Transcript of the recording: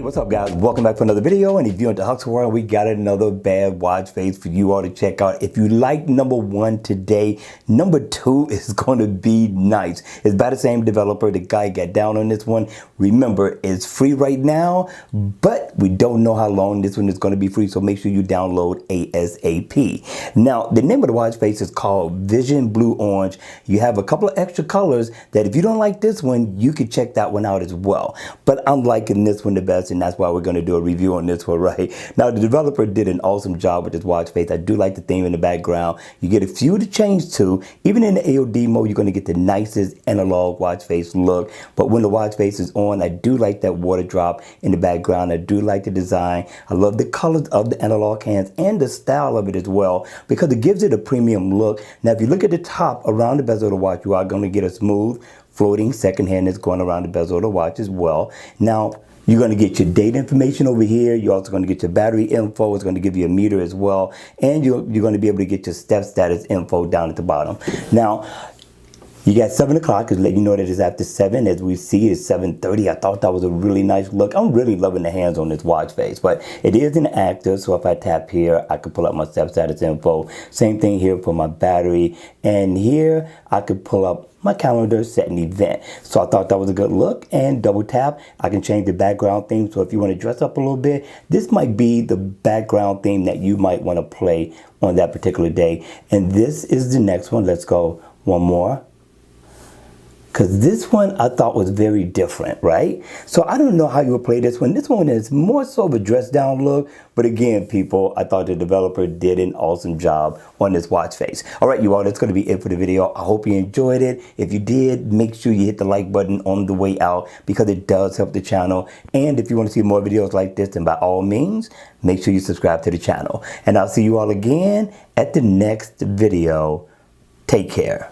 What's up, guys? Welcome back for another video. And if you're into Huck's World, we got another bad watch face for you all to check out. If you like number one today, number two is going to be nice. It's by the same developer. The guy got down on this one. Remember, it's free right now, but we don't know how long this one is going to be free, so make sure you download ASAP. Now, the name of the watch face is called Vision Blue Orange. You have a couple of extra colors that if you don't like this one, you could check that one out as well. But I'm liking this one the best, and that's why we're going to do a review on this one right now. The developer did an awesome job with this watch face. I do like the theme in the background. You get a few to change to. Even in the AOD mode, you're going to get the nicest analog watch face look. But when the watch face is on, I do like that water drop in the background. I do like the design. I love the colors of the analog hands and the style of it as well, because it gives it a premium look. Now, if you look at the top around the bezel of the watch, you are going to get a smooth floating second hand that's going around the bezel of the watch as well. Now, you're going to get your date information over here. You're also going to get your battery info. It's going to give you a meter as well. And you're going to be able to get your step status info down at the bottom. Now, you got 7 o'clock, to let you know that it's after 7. As we see, it's 7:30. I thought that was a really nice look. I'm really loving the hands on this watch face, but it is an active, so if I tap here, I can pull up my step status info. Same thing here for my battery. And here, I could pull up my calendar, set an event. So I thought that was a good look. And double tap, I can change the background theme. So if you want to dress up a little bit, this might be the background theme that you might want to play on that particular day. And this is the next one. Let's go one more, because this one I thought was very different, right? So I don't know how you would play this one. This one is more so of a dress down look. But again, people, I thought the developer did an awesome job on this watch face. All right, you all, that's going to be it for the video. I hope you enjoyed it. If you did, make sure you hit the like button on the way out, because it does help the channel. And if you want to see more videos like this, then by all means, make sure you subscribe to the channel. And I'll see you all again at the next video. Take care.